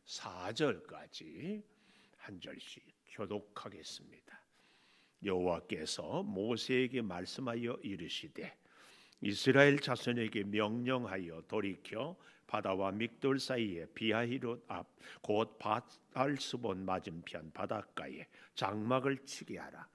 4절까지 한 절씩 교독하겠습니다. 여호와께서 모세에게 말씀하여 이르시되 이스라엘 자손에게 명령하여 돌이켜 바다와 믹돌 사이에 비하히롯 앞 곧 바알스본 맞은편 바닷가에 장막을 치게 하라.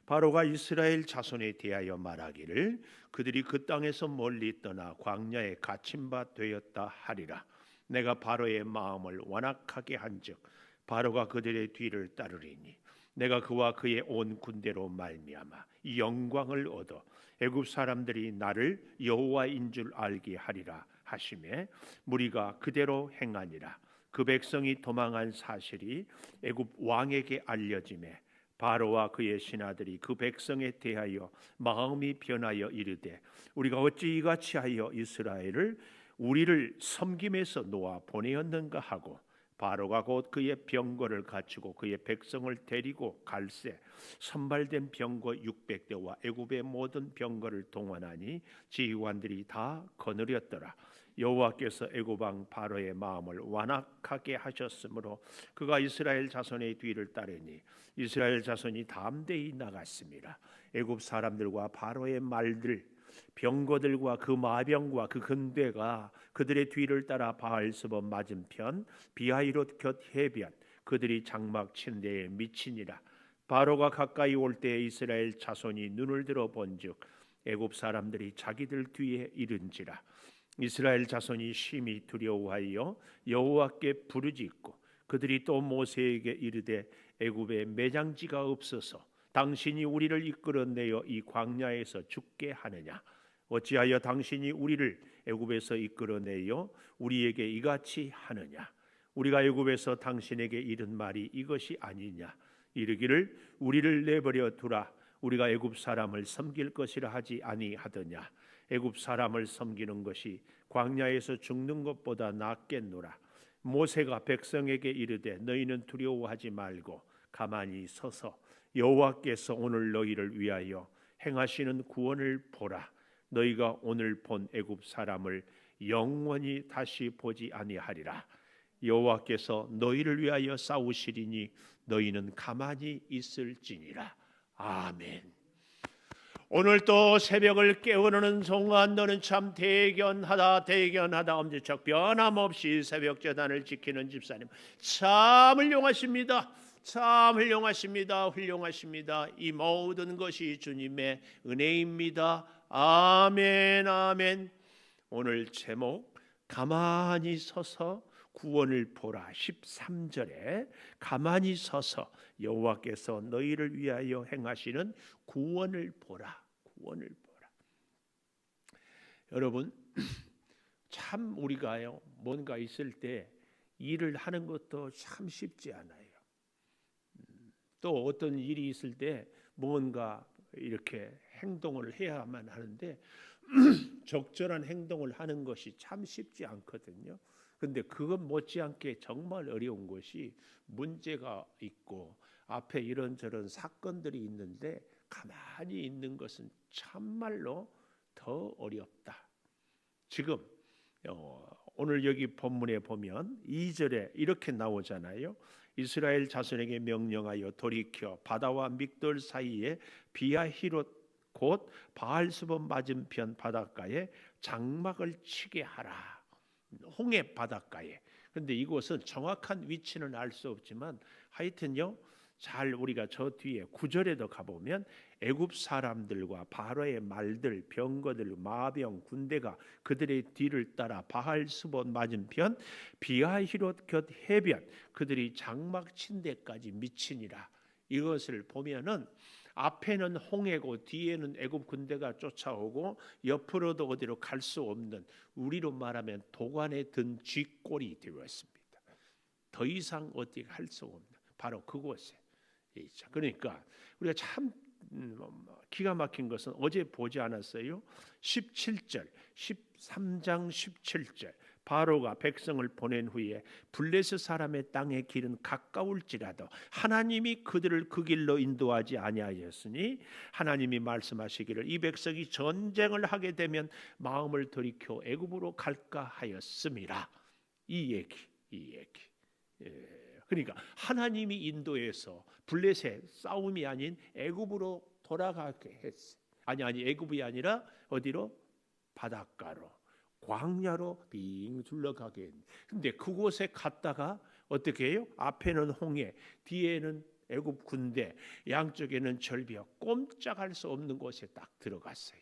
바로가 이스라엘 자손에 대하여 말하기를 그들이 그 땅에서 멀리 떠나 광야에 갇힌 바 되었다 하리라. 내가 바로의 마음을 완악하게 한즉 바로가 그들의 뒤를 따르리니 내가 그와 그의 온 군대로 말미암아 이 영광을 얻어 애굽 사람들이 나를 여호와인 줄 알게 하리라 하시매 무리가 그대로 행하니라. 그 백성이 도망한 사실이 애굽 왕에게 알려지매 바로와 그의 신하들이 그 백성에 대하여 마음이 변하여 이르되 우리가 어찌 이같이 하여 이스라엘을 우리를 섬김에서 놓아 보내었는가 하고 바로가 곧 그의 병거를 갖추고 그의 백성을 데리고 갈새 선발된 병거 600대와 애굽의 모든 병거를 동원하니 지휘관들이 다 거느렸더라. 여호와께서 애굽 왕 바로의 마음을 완악하게 하셨으므로 그가 이스라엘 자손의 뒤를 따르니 이스라엘 자손이 담대히 나갔습니다. 애굽 사람들과 바로의 말들 병거들과 그 마병과 그 군대가 그들의 뒤를 따라 바알스본 맞은편 비하히롯 곁 해변 그들이 장막 친 데에 미치니라. 바로가 가까이 올 때에 이스라엘 자손이 눈을 들어 본즉 애굽 사람들이 자기들 뒤에 이른지라. 이스라엘 자손이 심히 두려워하여 여호와께 부르짖고 그들이 또 모세에게 이르되 애굽에 매장지가 없어서 당신이 우리를 이끌어내어 이 광야에서 죽게 하느냐? 어찌하여 당신이 우리를 애굽에서 이끌어내어 우리에게 이같이 하느냐? 우리가 애굽에서 당신에게 이른 말이 이것이 아니냐? 이르기를 우리를 내버려 두라. 우리가 애굽 사람을 섬길 것이라 하지 아니하더냐? 애굽 사람을 섬기는 것이 광야에서 죽는 것보다 낫겠노라. 모세가 백성에게 이르되 너희는 두려워하지 말고 가만히 서서 여호와께서 오늘 너희를 위하여 행하시는 구원을 보라. 너희가 오늘 본 애굽 사람을 영원히 다시 보지 아니하리라. 여호와께서 너희를 위하여 싸우시리니 너희는 가만히 있을지니라. 아멘. 오늘 또 새벽을 깨우는 동안 너는 참 대견하다 엄지척 변함없이 새벽 제단을 지키는 집사님 참 훌륭하십니다. 훌륭하십니다. 이 모든 것이 주님의 은혜입니다. 아멘. 오늘 제목 가만히 서서 구원을 보라. 13절에 가만히 서서 여호와께서 너희를 위하여 행하시는 구원을 보라. 여러분 참 우리가요 뭔가 있을 때 일을 하는 것도 참 쉽지 않아요. 또 어떤 일이 있을 때 뭔가 이렇게 행동을 해야만 하는데 적절한 행동을 하는 것이 참 쉽지 않거든요. 근데 그것 못지않게 정말 어려운 것이 문제가 있고 앞에 이런저런 사건들이 있는데 가만히 있는 것은 참말로 더 어렵다. 지금 오늘 여기 본문에 보면 2절에 이렇게 나오잖아요. 이스라엘 자손에게 명령하여 돌이켜 바다와 믹돌 사이에 비하히롯 곧 바알스본 맞은편 바닷가에 장막을 치게 하라. 홍해 바닷가에. 그런데 이곳은 정확한 위치는 알 수 없지만 하여튼요. 잘 우리가 저 뒤에 9절에도 가보면 애굽 사람들과 바로의 말들, 병거들, 마병, 군대가 그들의 뒤를 따라 바알스본 맞은편 비하히롯 곁 해변 그들이 장막 친 데까지 미치니라. 이것을 보면은 앞에는 홍해고 뒤에는 애굽 군대가 쫓아오고 옆으로도 어디로 갈 수 없는 우리로 말하면 도관에 든 쥐꼬리 되었습니다. 더 이상 어떻게 할 수 없는 바로 그곳에 있죠. 그러니까 우리가 참 기가 막힌 것은 어제 보지 않았어요? 17절 13장 17절 바로가 백성을 보낸 후에 블레셋 사람의 땅의 길은 가까울지라도 하나님이 그들을 그 길로 인도하지 아니하였으니 하나님이 말씀하시기를 이 백성이 전쟁을 하게 되면 마음을 돌이켜 애굽으로 갈까 하였음이라. 이 얘기 그러니까 하나님이 인도해서 블레셋 싸움이 아닌 애굽으로 돌아가게 했어요. 아니 애굽이 아니라 어디로? 바닷가로, 광야로 빙 둘러가게 했는데, 근데 그곳에 갔다가 어떻게 해요? 앞에는 홍해, 뒤에는 애굽 군대, 양쪽에는 절벽, 꼼짝할 수 없는 곳에 딱 들어갔어요.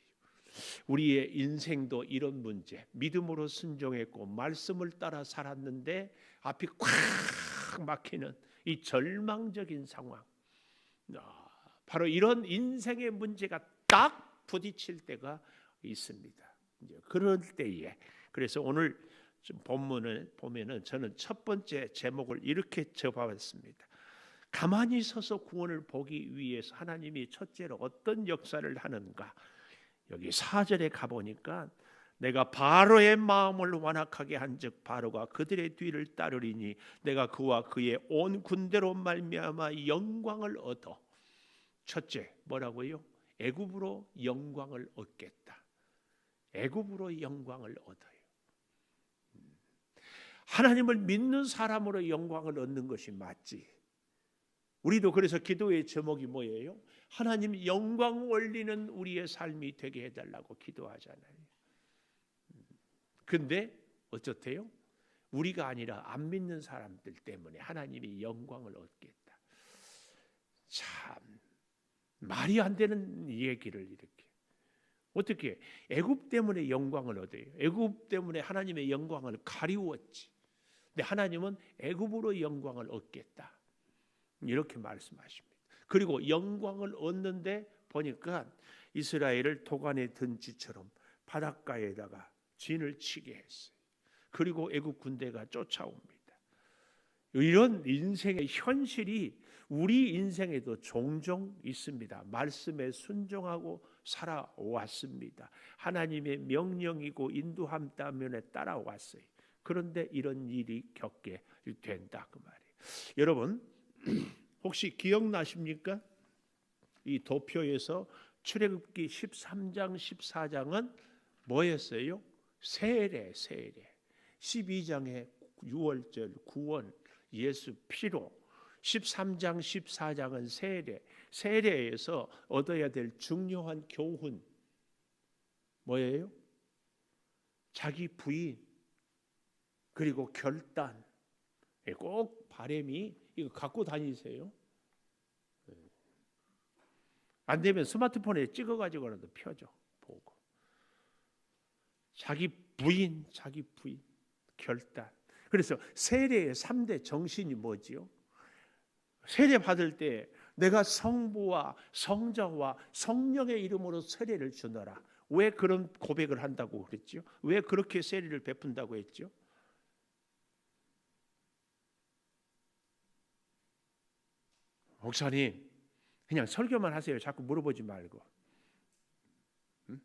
우리의 인생도 이런 문제, 믿음으로 순종했고 말씀을 따라 살았는데 앞이 꽉 막히는 이 절망적인 상황, 바로 이런 인생의 문제가 딱 부딪힐 때가 있습니다. 이제 그럴 때에, 그래서 오늘 본문을 보면은 저는 첫 번째 제목을 이렇게 접어봤습니다. 가만히 서서 구원을 보기 위해서 하나님이 첫째로 어떤 역사를 하는가. 여기 4절에 가보니까 내가 바로의 마음을 완악하게 한즉 바로가 그들의 뒤를 따르리니 내가 그와 그의 온 군대로 말미암아 영광을 얻어. 첫째 뭐라고요? 애굽으로 영광을 얻겠다. 애굽으로 영광을 얻어요. 하나님을 믿는 사람으로 영광을 얻는 것이 맞지. 우리도 그래서 기도의 제목이 뭐예요? 하나님 영광 올리는 우리의 삶이 되게 해달라고 기도하잖아요. 근데 어쩌태요? 우리가 아니라 안 믿는 사람들 때문에 하나님이 영광을 얻겠다. 참 말이 안 되는 얘기를 이렇게. 어떻게 애굽 때문에 영광을 얻어요? 애굽 때문에 하나님의 영광을 가리웠지. 근데 하나님은 애굽으로 영광을 얻겠다. 이렇게 말씀하십니다. 그리고 영광을 얻는데 보니까 이스라엘을 도간에 든 쥐처럼 바닷가에다가 진을 치게 했어요. 그리고 애굽 군대가 쫓아옵니다. 이런 인생의 현실이 우리 인생에도 종종 있습니다. 말씀에 순종하고 살아왔습니다. 하나님의 명령이고 인도함 때문에 따라왔어요. 그런데 이런 일이 겪게 된다 그 말이에요. 여러분 혹시 기억나십니까? 이 도표에서 출애굽기 13장 14장은 뭐였어요? 세례. 12장에 6월절 구원 예수 피로, 13장 14장은 세례에서 얻어야 될 중요한 교훈 뭐예요? 자기 부인 그리고 결단. 꼭 바람이 이거 갖고 다니세요. 안 되면 스마트폰에 찍어가지고라도 펴줘 보고. 자기 부인 결단. 그래서 세례의 3대 정신이 뭐지요? 세례 받을 때 내가 성부와 성자와 성령의 이름으로 세례를 주노라. 왜 그런 고백을 한다고 그랬죠? 왜 그렇게 세례를 베푼다고 했죠? 목사님 그냥 설교만 하세요. 자꾸 물어보지 말고. 응?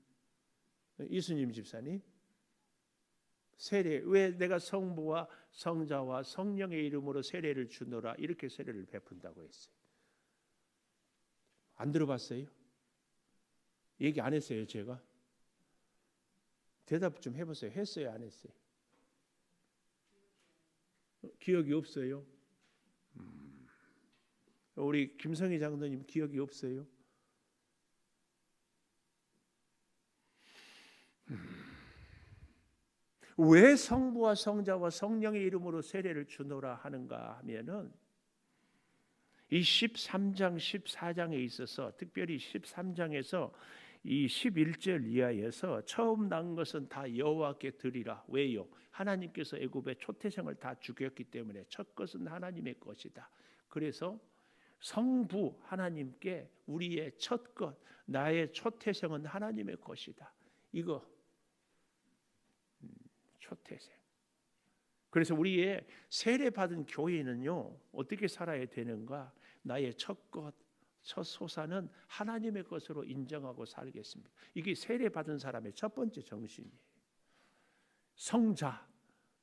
이수님 집사님 세례 왜 내가 성부와 성자와 성령의 이름으로 세례를 주노라 이렇게 세례를 베푼다고 했어요. 안 들어봤어요? 얘기 안 했어요 제가? 대답 좀 해보세요. 했어요 안 했어요? 기억이 없어요? 우리 김성희 장로님 기억이 없어요? 왜 성부와 성자와 성령의 이름으로 세례를 주노라 하는가 하면은 이 13장 14장에 있어서 특별히 13장에서 이 11절 이하에서 처음 난 것은 다 여호와께 드리라. 왜요? 하나님께서 애굽의 초태생을 다 죽였기 때문에 첫 것은 하나님의 것이다. 그래서 성부 하나님께 우리의 첫 것, 나의 초태생은 하나님의 것이다. 이거 초태생. 그래서 우리의 세례받은 교회는요 어떻게 살아야 되는가? 나의 첫 것, 첫 소사는 하나님의 것으로 인정하고 살겠습니다. 이게 세례받은 사람의 첫 번째 정신이에요. 성자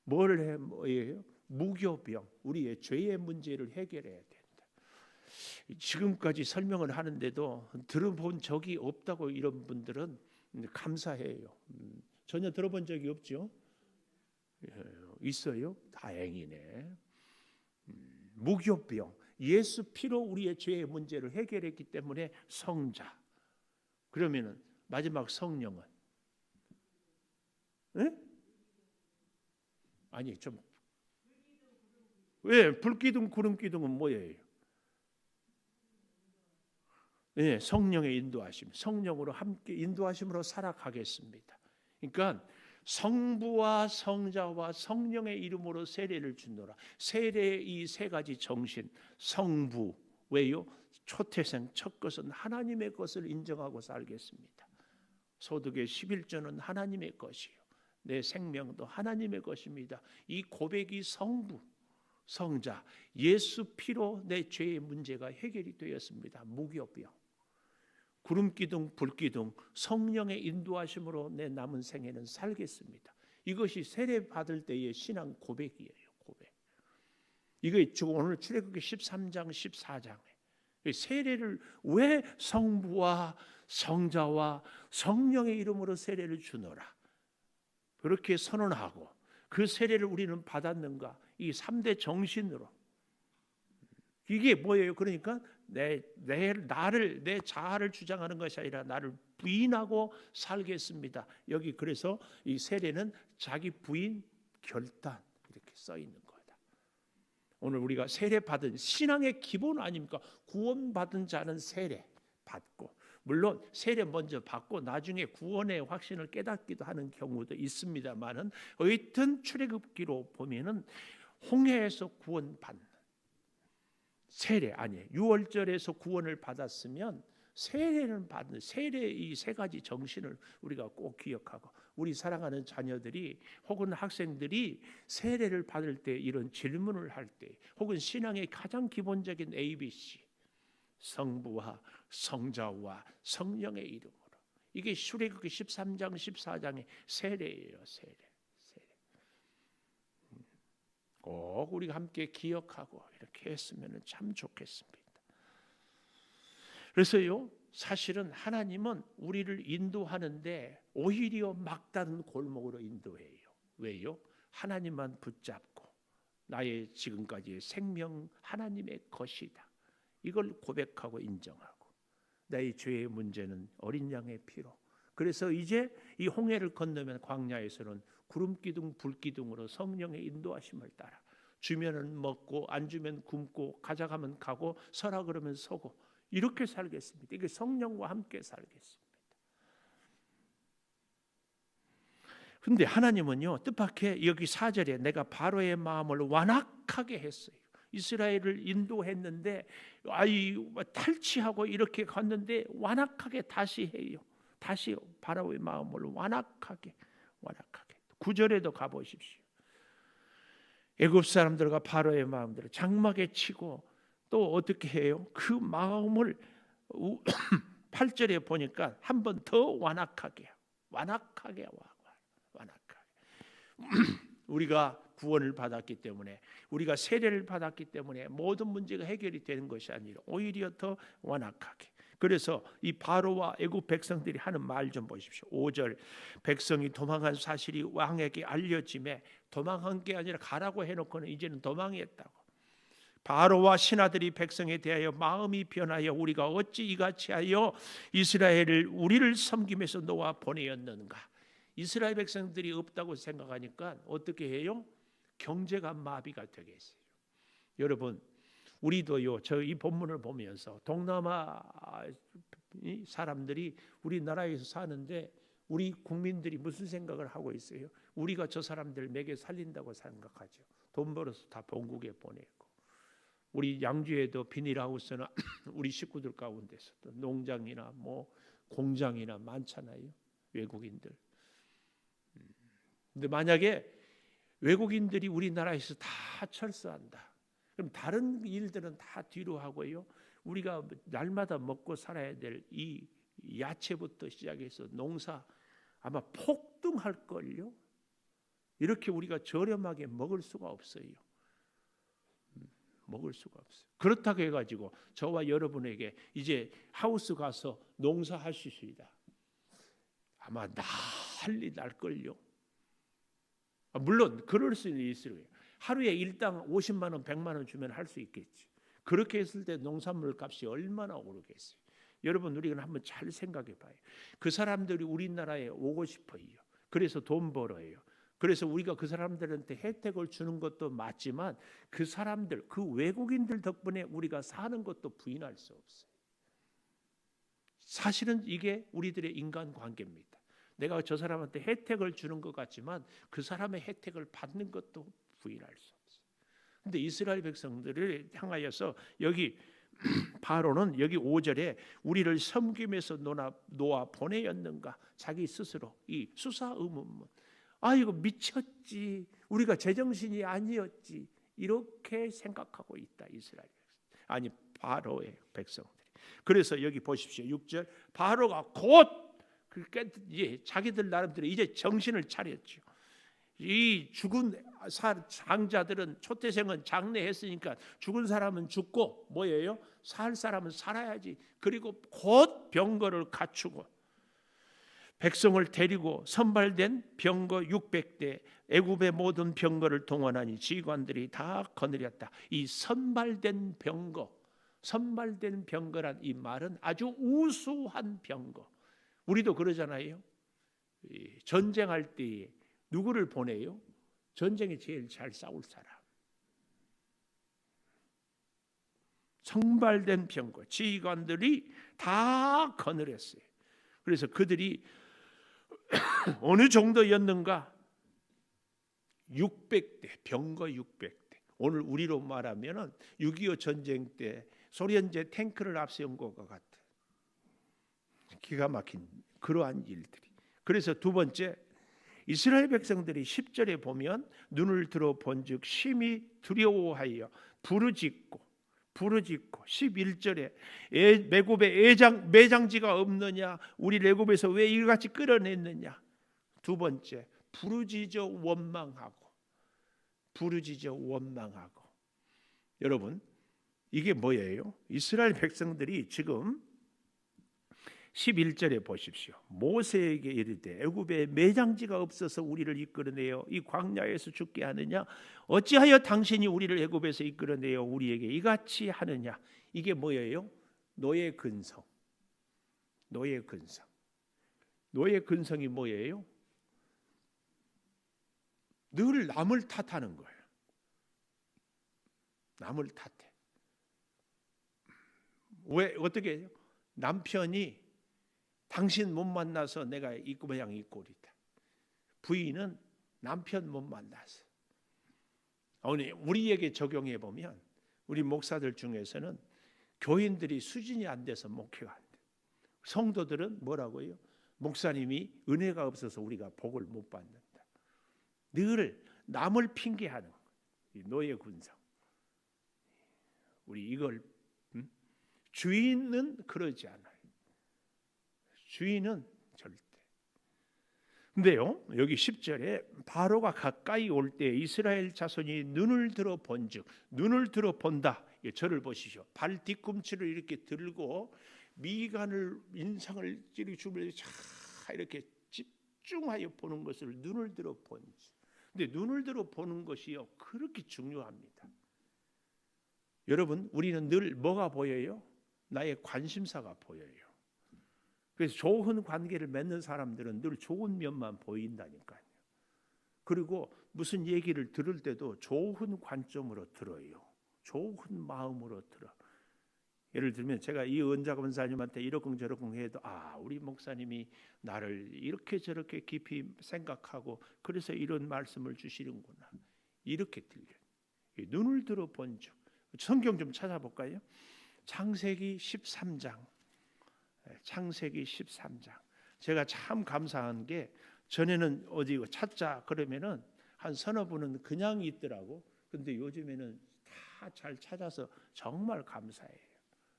뭐예요? 무교병, 우리의 죄의 문제를 해결해야 된다. 지금까지 설명을 하는데도 들어본 적이 없다고 이런 분들은 감사해요. 전혀 들어본 적이 없죠? 있어요? 다행이네. 무교병, 예수 피로 우리의 죄의 문제를 해결했기 때문에 성자. 그러면은 마지막 성령은 아니 좀 왜 불기둥 구름기둥은 뭐예요? 성령의 인도하심, 성령으로 함께 인도하심으로 살아가겠습니다. 그러니까 성부와 성자와 성령의 이름으로 세례를 주노라. 세례의 이 세 가지 정신, 성부 왜요? 초태생 첫 것은 하나님의 것을 인정하고 살겠습니다. 소득의 11조는 하나님의 것이요, 내 생명도 하나님의 것입니다. 이 고백이 성부, 성자, 예수 피로 내 죄의 문제가 해결이 되었습니다. 무교병, 구름기둥, 불기둥, 성령의 인도하심으로 내 남은 생애는 살겠습니다. 이것이 세례 받을 때의 신앙 고백이에요. 고백. 이게 지금 오늘 출애굽기 13장, 14장에 세례를 왜 성부와 성자와 성령의 이름으로 세례를 주노라 그렇게 선언하고 그 세례를 우리는 받았는가? 이 3대 정신으로. 이게 뭐예요? 그러니까 내 자아를 주장하는 것이 아니라 나를 부인하고 살겠습니다. 여기 그래서 이 세례는 자기 부인 결단 이렇게 써 있는 거다. 오늘 우리가 세례 받은 신앙의 기본 아닙니까? 구원받은 자는 세례 받고, 물론 세례 먼저 받고 나중에 구원의 확신을 깨닫기도 하는 경우도 있습니다만은 어쨌든 출애굽기로 보면은 홍해에서 구원받는 세례 아니에요. 유월절에서 구원을 받았으면 세례는 받는 세례 이 세 가지 정신을 우리가 꼭 기억하고 우리 사랑하는 자녀들이 혹은 학생들이 세례를 받을 때 이런 질문을 할 때 혹은 신앙의 가장 기본적인 ABC 성부와 성자와 성령의 이름으로 이게 출애굽기 13장 14장의 세례예요. 세례. 꼭 우리가 함께 기억하고 이렇게 했으면 참 좋겠습니다. 그래서요, 사실은 하나님은 우리를 인도하는데 오히려 막다른 골목으로 인도해요. 왜요? 하나님만 붙잡고 나의 지금까지의 생명 하나님의 것이다. 이걸 고백하고 인정하고 나의 죄의 문제는 어린 양의 피로. 그래서 이제 이 홍해를 건너면 광야에서는 구름기둥 불기둥으로 성령의 인도하심을 따라 주면은 먹고 안 주면 굶고 가자 하면 가고 서라 그러면 서고 이렇게 살겠습니다. 이게 성령과 함께 살겠습니다. 근데 하나님은요 뜻밖의 여기 4절에 내가 바로의 마음을 완악하게 했어요. 이스라엘을 인도했는데 탈취하고 이렇게 갔는데 완악하게 다시 해요. 다시 바로의 마음을 완악하게 9절에도 가보십시오. 애굽 사람들과 바로의 마음들을 장막에 치고 또 어떻게 해요? 그 마음을 8절에 보니까 한 번 더 완악하게 우리가 구원을 받았기 때문에 우리가 세례를 받았기 때문에 모든 문제가 해결이 되는 것이 아니라 오히려 더 완악하게. 그래서 이 바로와 애굽 백성들이 하는 말 좀 보십시오. 5절 백성이 도망한 사실이 왕에게 알려짐에 도망한 게 아니라 가라고 해놓고는 이제는 도망했다고. 바로와 신하들이 백성에 대하여 마음이 변하여 우리가 어찌 이같이 하여 이스라엘을 우리를 섬김에서 놓아 보내었는가. 이스라엘 백성들이 없다고 생각하니까 어떻게 해요? 경제가 마비가 되겠어요. 여러분 우리도요 저 이 본문을 보면서 동남아 사람들이 우리나라에서 사는데 우리 국민들이 무슨 생각을 하고 있어요? 우리가 저 사람들 먹여 살린다고 생각하죠. 돈 벌어서 다 본국에 보내고 우리 양주에도 비닐하우스는 우리 식구들 가운데서도 농장이나 뭐 공장이나 많잖아요. 외국인들. 근데 만약에 외국인들이 우리나라에서 다 철수한다. 그럼 다른 일들은 다 뒤로 하고요. 우리가 날마다 먹고 살아야 될 이 야채부터 시작해서 농사 아마 폭등할걸요. 이렇게 우리가 저렴하게 먹을 수가 없어요. 그렇다고 해가지고 저와 여러분에게 이제 하우스 가서 농사하시시다. 아마 난리 날걸요. 물론 그럴 수는 있어요. 하루에 일당 50만 원, 100만 원 주면 할 수 있겠지. 그렇게 했을 때 농산물 값이 얼마나 오르겠어요. 여러분, 우리가 한번 잘 생각해 봐요. 그 사람들이 우리나라에 오고 싶어요. 그래서 돈 벌어요. 그래서 우리가 그 사람들한테 혜택을 주는 것도 맞지만 그 사람들, 그 외국인들 덕분에 우리가 사는 것도 부인할 수 없어요. 사실은 이게 우리들의 인간관계입니다. 내가 저 사람한테 혜택을 주는 것 같지만 그 사람의 혜택을 받는 것도 부인할 수 없어요. 근데 이스라엘 백성들을 향하여서 여기 바로는 여기 5절에 우리를 섬김에서 놓아 보내었는가, 자기 스스로 이 수사 의문문, 이거 미쳤지, 우리가 제정신이 아니었지, 이렇게 생각하고 있다 이스라엘 백성, 아니 바로의 백성들이. 그래서 여기 보십시오. 6절, 바로가 곧 자기들 나름대로 이제 정신을 차렸죠. 이 죽은 장자들은, 초태생은 장례했으니까 죽은 사람은 죽고 뭐예요? 살 사람은 살아야지. 그리고 곧 병거를 갖추고 백성을 데리고 선발된 병거 600대, 애굽의 모든 병거를 동원하니 지휘관들이 다 거느렸다. 이 선발된 병거, 선발된 병거란 이 말은 아주 우수한 병거. 우리도 그러잖아요. 전쟁할 때 누구를 보내요? 전쟁에 제일 잘 싸울 사람. 선발된 병거, 지휘관들이 다 거느렸어요. 그래서 그들이 어느 정도였는가? 600대, 병거 600대. 오늘 우리로 말하면 6.25 전쟁 때 소련제 탱크를 앞세운 것과 같은 기가 막힌 그러한 일들이. 그래서 두 번째, 이스라엘 백성들이 10절에 보면 눈을 들어 본즉 심히 두려워하여 부르짖고 11절에 애굽에 매장지가 없느냐, 우리 애굽에서 왜 이같이 끌어냈느냐. 두 번째, 부르짖어 원망하고. 여러분, 이게 뭐예요? 이스라엘 백성들이 지금 11절에 보십시오. 모세에게 이르되 애굽에 매장지가 없어서 우리를 이끌어내어 이 광야에서 죽게 하느냐? 어찌하여 당신이 우리를 애굽에서 이끌어내어 우리에게 이같이 하느냐? 이게 뭐예요? 노예 근성. 노예 근성이 뭐예요? 늘 남을 탓하는 거예요. 남을 탓해. 왜 어떻게 해요? 남편이 당신 못 만나서 내가 이 모양 이 꼴이다. 부인은 남편 못 만나서. 우리에게 적용해 보면 우리 목사들 중에서는 교인들이 수준이 안 돼서 목회가 안 돼. 성도들은 뭐라고요? 목사님이 은혜가 없어서 우리가 복을 못 받는다. 늘 남을 핑계하는 노예 군성. 우리 이걸 주인은 그러지 않아요. 주인은 절대. 근데요, 여기 10절에 바로가 가까이 올 때 이스라엘 자손이 눈을 들어 본즉, 눈을 들어 본다. 저를 보시죠. 발 뒤꿈치를 이렇게 들고 미간을, 인상을 주면서 이렇게 집중하여 보는 것을 눈을 들어 본즉. 근데 눈을 들어 보는 것이요, 그렇게 중요합니다. 여러분, 우리는 늘 뭐가 보여요? 나의 관심사가 보여요. 그래서 좋은 관계를 맺는 사람들은 늘 좋은 면만 보인다니까요. 그리고 무슨 얘기를 들을 때도 좋은 관점으로 들어요. 좋은 마음으로 들어. 예를 들면 제가 이 은자 권사님한테 이러쿵저러쿵 해도 우리 목사님이 나를 이렇게 저렇게 깊이 생각하고 그래서 이런 말씀을 주시는구나. 이렇게 들려요. 눈을 들어 본 적. 성경 좀 찾아볼까요? 창세기 13장. 창세기 13장. 제가 참 감사한 게 전에는 어디 찾자 그러면은 한 서너 분은 그냥 있더라고. 근데 요즘에는 다 잘 찾아서 정말 감사해요.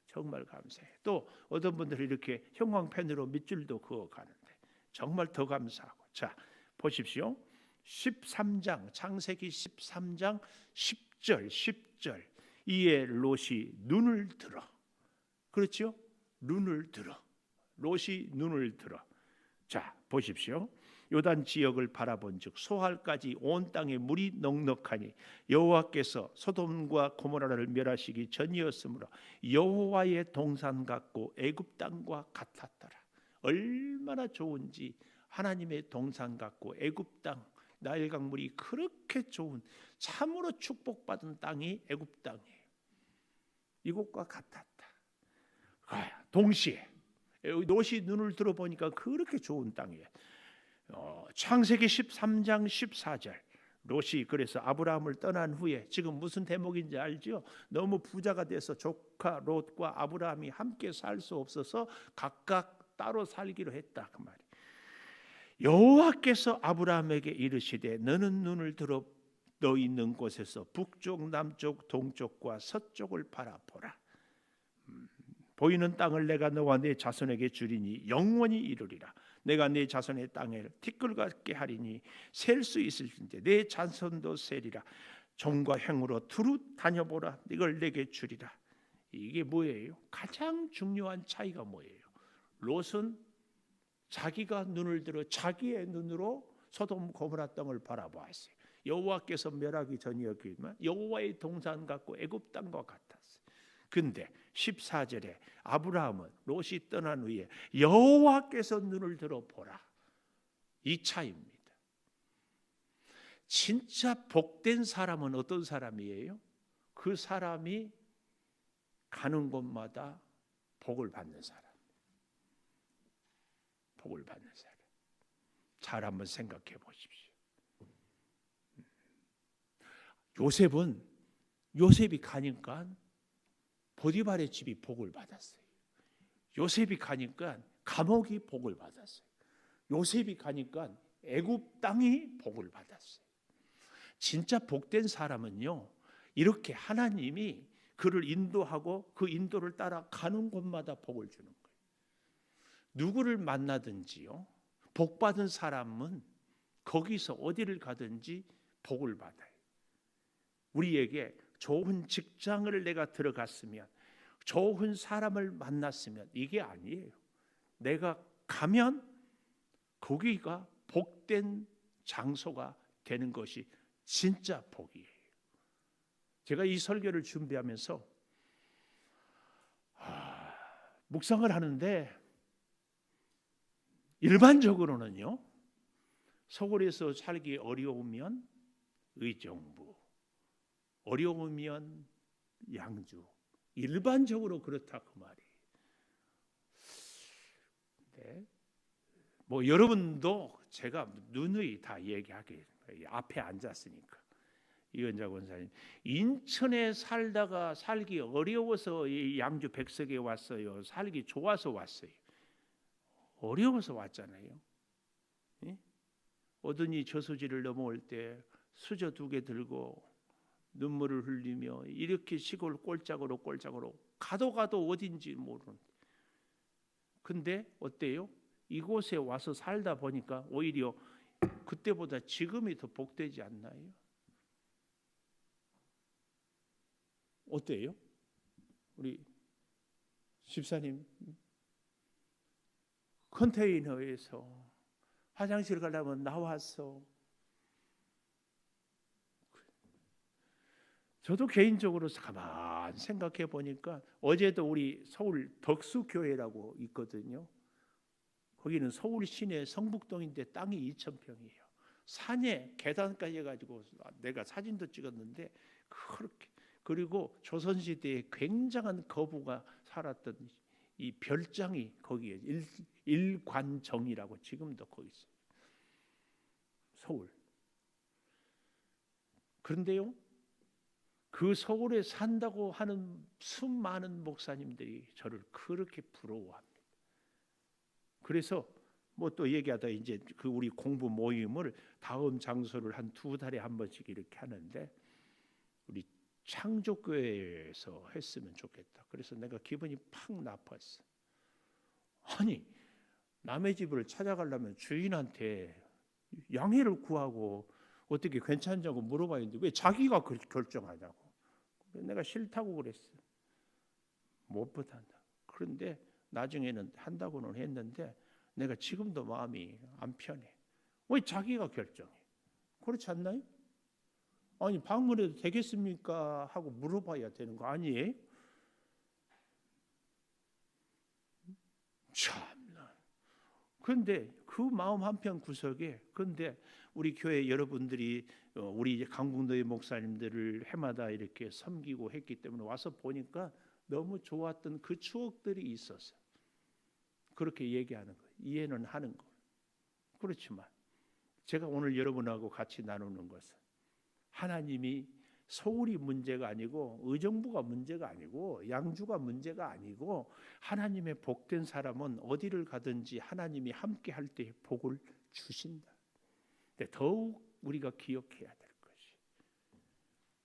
정말 감사해요. 또 어떤 분들은 이렇게 형광펜으로 밑줄도 그어 가는데 정말 더 감사하고. 자, 보십시오. 13장, 창세기 13장 10절. 이에 롯이 눈을 들어. 그렇죠? 눈을 들어. 롯이 눈을 들어. 자, 보십시오. 요단 지역을 바라본즉 소할까지 온 땅에 물이 넉넉하니 여호와께서 소돔과 고모라를 멸하시기 전이었으므로 여호와의 동산 같고 애굽 땅과 같았더라. 얼마나 좋은지 하나님의 동산 같고 애굽 땅, 나일 강물이 그렇게 좋은 참으로 축복받은 땅이 애굽 땅이에요. 이곳과 같았다. 동시에 롯이 눈을 들어보니까 그렇게 좋은 땅이에요. 창세기 13장 14절 롯이 그래서 아브라함을 떠난 후에 지금 무슨 대목인지 알죠? 너무 부자가 돼서 조카 롯과 아브라함이 함께 살 수 없어서 각각 따로 살기로 했다 그 말이에요. 여호와께서 아브라함에게 이르시되 너는 눈을 들어 너 있는 곳에서 북쪽 남쪽 동쪽과 서쪽을 바라보라. 보이는 땅을 내가 너와 네 자손에게 주리니 영원히 이루리라. 내가 네 자손의 땅을 티끌 같게 하리니 셀 수 있을진데 내 자손도 세리라. 종과 행으로 두루 다녀보라. 이걸 내게 주리라. 이게 뭐예요? 가장 중요한 차이가 뭐예요? 롯은 자기가 눈을 들어 자기의 눈으로 소돔 고모라 땅을 바라보았어요. 여호와께서 멸하기 전이었지만 여호와의 동산 같고 애굽 땅과 같았어요. 근데 14절에 아브라함은 롯이 떠난 후에 여호와께서 눈을 들어 보라. 이 차이입니다. 진짜 복된 사람은 어떤 사람이에요? 그 사람이 가는 곳마다 복을 받는 사람. 복을 받는 사람. 잘 한번 생각해 보십시오. 요셉이 가니까 보디발의 집이 복을 받았어요. 요셉이 가니까 감옥이 복을 받았어요. 요셉이 가니까 애굽 땅이 복을 받았어요. 진짜 복된 사람은요, 이렇게 하나님이 그를 인도하고 그 인도를 따라 가는 곳마다 복을 주는 거예요. 누구를 만나든지요, 복 받은 사람은 거기서 어디를 가든지 복을 받아요. 우리에게 좋은 직장을 내가 들어갔으면, 좋은 사람을 만났으면 이게 아니에요. 내가 가면 거기가 복된 장소가 되는 것이 진짜 복이에요. 제가 이 설교를 준비하면서 묵상을 하는데 일반적으로는요, 서울에서 살기 어려우면 의정부, 어려우면 양주, 일반적으로 그렇다 그 말이에요. 네. 뭐 여러분도 제가 누누이 다 얘기하게 앞에 앉았으니까 이은자 권사님, 인천에 살다가 살기 어려워서 이 양주 백석에 왔어요? 살기 좋아서 왔어요? 어려워서 왔잖아요. 예? 어든이 저수지를 넘어올 때 수저 2개 들고 눈물을 흘리며 이렇게 시골 꼴짝으로 가도 어딘지 모르는. 근데 어때요? 이곳에 와서 살다 보니까 오히려 그때보다 지금이 더 복되지 않나요? 어때요? 우리 집사님, 컨테이너에서 화장실 가려면 나와서, 저도 개인적으로 가만 생각해 보니까 어제도 우리 서울 덕수교회라고 있거든요. 거기는 서울 시내 성북동인데 땅이 2,000평이에요. 산에 계단까지 해가지고 내가 사진도 찍었는데 그렇게, 그리고 조선시대에 굉장한 거부가 살았던 이 별장이 거기에 일관정이라고 지금도 거기 있어요. 서울. 그런데요, 그 서울에 산다고 하는 수많은 목사님들이 저를 그렇게 부러워합니다. 그래서 뭐 또 얘기하다 이제 그 우리 공부 모임을 다음 장소를 한 2달에 한 번씩 이렇게 하는데 우리 창조교회에서 했으면 좋겠다. 그래서 내가 기분이 팍 나빴어. 아니, 남의 집을 찾아가려면 주인한테 양해를 구하고 어떻게 괜찮냐고 물어봐야 되는데 왜 자기가 결정하냐고. 내가 싫다고 그랬어. 못 한다. 그런데 나중에는 한다고는 했는데 내가 지금도 마음이 안 편해. 왜 자기가 결정해? 그렇지 않나요? 아니 방문해도 되겠습니까? 하고 물어봐야 되는 거 아니에요? 참나. 그런데 그 마음 한편 구석에, 근데 우리 교회 여러분들이 우리 강북노예 목사님들을 해마다 이렇게 섬기고 했기 때문에 와서 보니까 너무 좋았던 그 추억들이 있었어요. 그렇게 얘기하는 거예요. 이해는 하는 거예요. 그렇지만 제가 오늘 여러분하고 같이 나누는 것은 하나님이 서울이 문제가 아니고 의정부가 문제가 아니고 양주가 문제가 아니고 하나님의 복된 사람은 어디를 가든지 하나님이 함께 할 때 복을 주신다. 근데 더욱 우리가 기억해야 될 것이,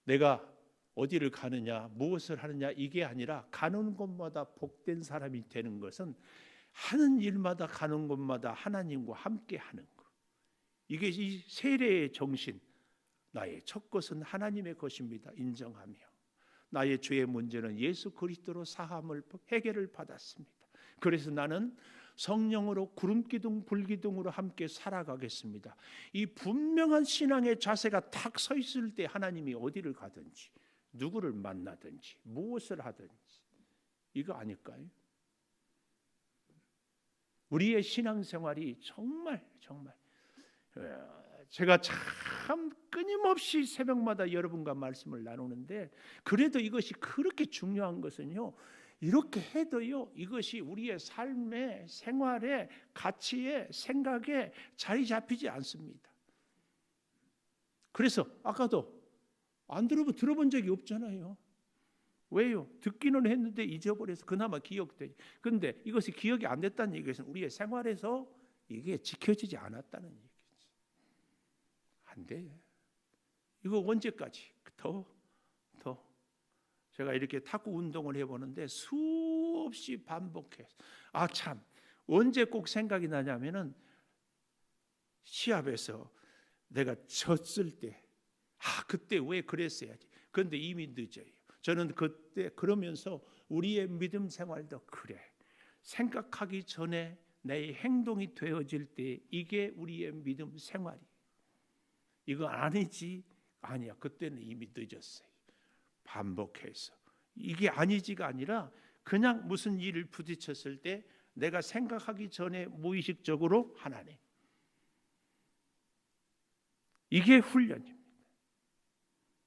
내가 어디를 가느냐 무엇을 하느냐 이게 아니라 가는 곳마다 복된 사람이 되는 것은 하는 일마다 가는 곳마다 하나님과 함께 하는 것. 이게 이 세례의 정신. 나의 첫 것은 하나님의 것입니다. 인정하며 나의 죄의 문제는 예수 그리스도로 사함을 해결을 받았습니다. 그래서 나는 성령으로 구름기둥 불기둥으로 함께 살아가겠습니다. 이 분명한 신앙의 자세가 탁 서 있을 때 하나님이 어디를 가든지 누구를 만나든지 무엇을 하든지, 이거 아닐까요? 우리의 신앙생활이 정말 제가 참 끊임없이 새벽마다 여러분과 말씀을 나누는데, 그래도 이것이 그렇게 중요한 것은요, 이렇게 해도요 이것이 우리의 삶의 생활의 가치에 생각에 자리 잡히지 않습니다. 그래서 아까도 안 들어본 적이 없잖아요. 왜요? 듣기는 했는데 잊어버려서 그나마 기억되지. 그런데 이것이 기억이 안 됐다는 얘기는 우리의 생활에서 이게 지켜지지 않았다는 얘기지. 안 돼. 이거 언제까지? 더 제가 이렇게 탁구 운동을 해보는데 수없이 반복해서, 참 언제 꼭 생각이 나냐면은 시합에서 내가 졌을 때, 그때 왜 그랬어야지. 그런데 이미 늦어요. 저는 그때 그러면서 우리의 믿음 생활도 그래. 생각하기 전에 내 행동이 되어질 때 이게 우리의 믿음 생활이에요. 이거 아니지? 아니야. 그때는 이미 늦었어요. 반복해서. 이게 아니지가 아니라 그냥 무슨 일을 부딪혔을 때 내가 생각하기 전에 무의식적으로 하나님. 이게 훈련입니다.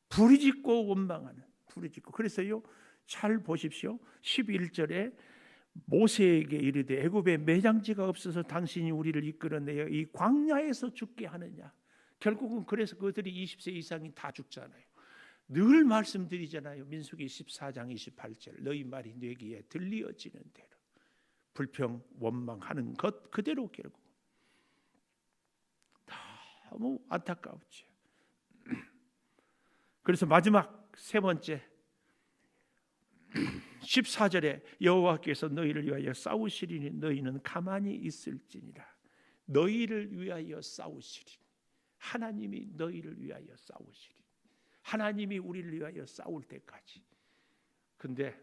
부르짖고 원망하는, 부르짖고. 그래서요, 잘 보십시오. 11절에 모세에게 이르되 애굽에 매장지가 없어서 당신이 우리를 이끌어내어 이 광야에서 죽게 하느냐. 결국은 그래서 그들이 20세 이상이 다 죽잖아요. 늘 말씀드리잖아요. 민수기 14장 28절 너희 말이 내 귀에 들리어지는 대로 불평 원망하는 것 그대로 결국 너무 안타까웠죠. 그래서 마지막 세 번째 14절에 여호와께서 너희를 위하여 싸우시리니 너희는 가만히 있을지니라. 너희를 위하여 싸우시리니, 하나님이 너희를 위하여 싸우시리니, 하나님이 우리를 위하여 싸울 때까지. 근데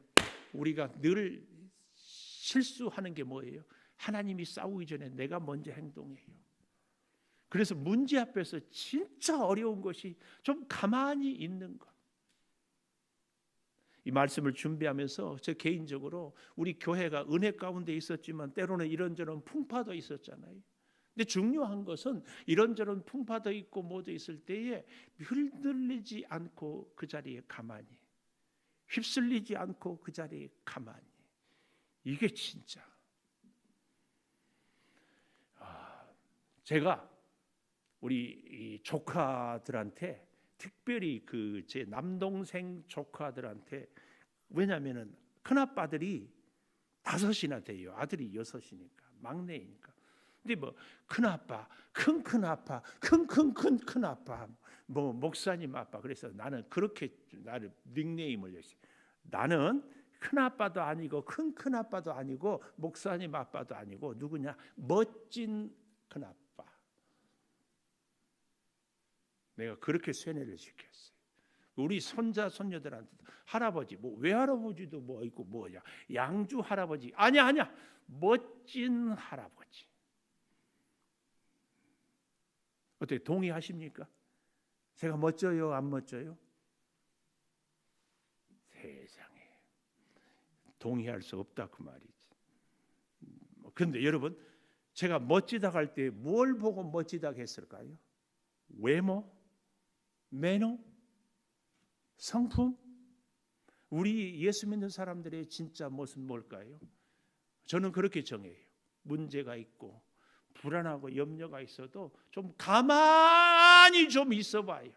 우리가 늘 실수하는 게 뭐예요? 하나님이 싸우기 전에 내가 먼저 행동해요. 그래서 문제 앞에서 진짜 어려운 것이 좀 가만히 있는 것. 이 말씀을 준비하면서 저 개인적으로 우리 교회가 은혜 가운데 있었지만 때로는 이런저런 풍파도 있었잖아요. 근데 중요한 것은 이런저런 풍파도 있고 뭐도 있을 때에 흔들리지 않고 그 자리에 가만히, 휩쓸리지 않고 그 자리에 가만히. 이게 진짜. 제가 우리 이 조카들한테 특별히 그 제 남동생 조카들한테, 왜냐하면은 큰 아빠들이 5이나 돼요. 아들이 6이니까 막내이니까. 근데 뭐 큰 아빠, 큰 아빠, 큰 아빠, 뭐 목사님 아빠. 그래서 나는 그렇게 나를 닉네임을 했어요. 나는 큰 아빠도 아니고 큰 아빠도 아니고 목사님 아빠도 아니고 누구냐? 멋진 큰 아빠. 내가 그렇게 세뇌를 시켰어요. 우리 손자 손녀들한테 할아버지, 뭐 외할아버지도 뭐 있고 뭐야, 양주 할아버지, 아니야, 멋진 할아버지. 어떻게 동의하십니까? 제가 멋져요, 안 멋져요? 세상에, 동의할 수 없다 그 말이지. 그런데 여러분, 제가 멋지다 할 때 뭘 보고 멋지다 했을까요? 외모? 매너? 성품? 우리 예수 믿는 사람들의 진짜 모습은 뭘까요? 저는 그렇게 정해요. 문제가 있고 불안하고 염려가 있어도 좀 가만히 좀 있어봐요.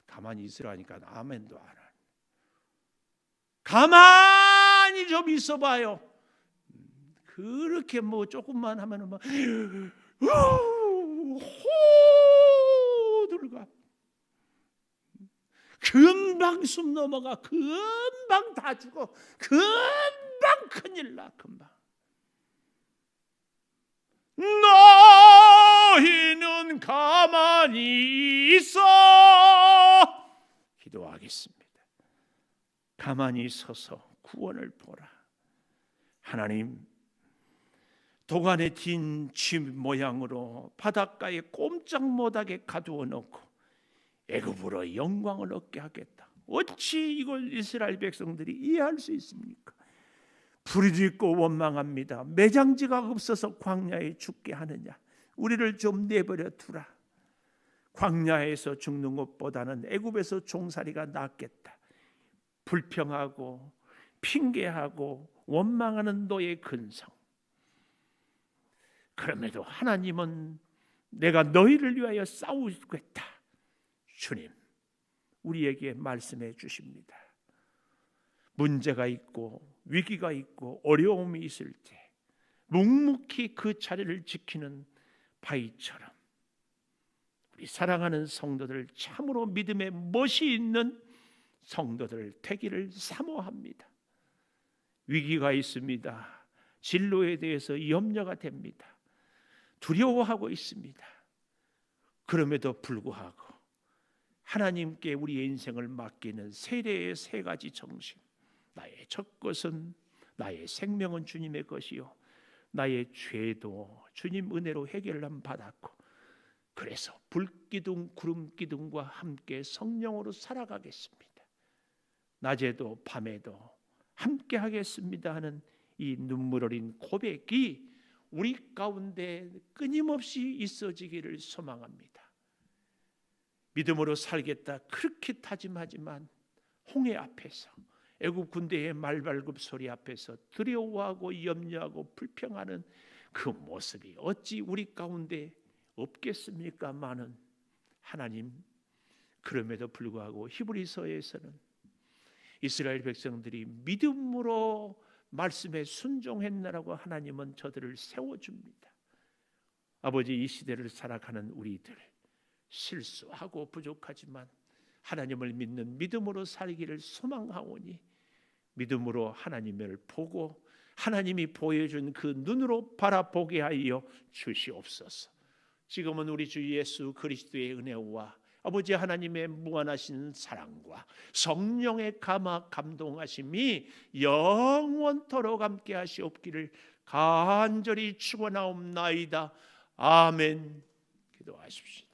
가만히 있으라니까 아멘도 안 하네. 가만히 좀 있어봐요. 그렇게 뭐 조금만 하면은 막 호들갑. 금방 숨 넘어가. 금방 다 죽어. 금방 큰일 나. 금방. 너희는 가만히 있어. 기도하겠습니다. 가만히 서서 구원을 보라. 하나님, 도간에 딘 쥐 모양으로 바닷가에 꼼짝 못하게 가두어 놓고 애굽으로 영광을 얻게 하겠다. 어찌 이걸 이스라엘 백성들이 이해할 수 있습니까? 불의도 있고 원망합니다. 매장지가 없어서 광야에 죽게 하느냐. 우리를 좀 내버려 두라. 광야에서 죽는 것보다는 애굽에서 종살이가 낫겠다. 불평하고 핑계하고 원망하는 너의 근성. 그럼에도 하나님은 내가 너희를 위하여 싸우겠다. 주님, 우리에게 말씀해 주십니다. 문제가 있고 위기가 있고 어려움이 있을 때 묵묵히 그 자리를 지키는 바위처럼 우리 사랑하는 성도들, 참으로 믿음의 멋이 있는 성도들 되기를 사모합니다. 위기가 있습니다. 진로에 대해서 염려가 됩니다. 두려워하고 있습니다. 그럼에도 불구하고 하나님께 우리의 인생을 맡기는 세례의 세 가지 정신. 나의 첫 것은, 나의 생명은 주님의 것이요 나의 죄도 주님 은혜로 해결함 받았고, 그래서 불기둥 구름기둥과 함께 성령으로 살아가겠습니다. 낮에도 밤에도 함께 하겠습니다 하는 이 눈물 어린 고백이 우리 가운데 끊임없이 있어지기를 소망합니다. 믿음으로 살겠다 그렇게 다짐하지만 홍해 앞에서, 애굽 군대의 말발굽 소리 앞에서 두려워하고 염려하고 불평하는 그 모습이 어찌 우리 가운데 없겠습니까마는 하나님, 그럼에도 불구하고 히브리서에서는 이스라엘 백성들이 믿음으로 말씀에 순종했나라고 하나님은 저들을 세워줍니다. 아버지, 이 시대를 살아가는 우리들 실수하고 부족하지만 하나님을 믿는 믿음으로 살기를 소망하오니 믿음으로 하나님을 보고 하나님이 보여준 그 눈으로 바라보게 하여 주시옵소서. 지금은 우리 주 예수 그리스도의 은혜와 아버지 하나님의 무한하신 사랑과 성령의 감동하심이 영원토록 함께 하시옵기를 간절히 축원하옵나이다. 아멘. 기도하십시오.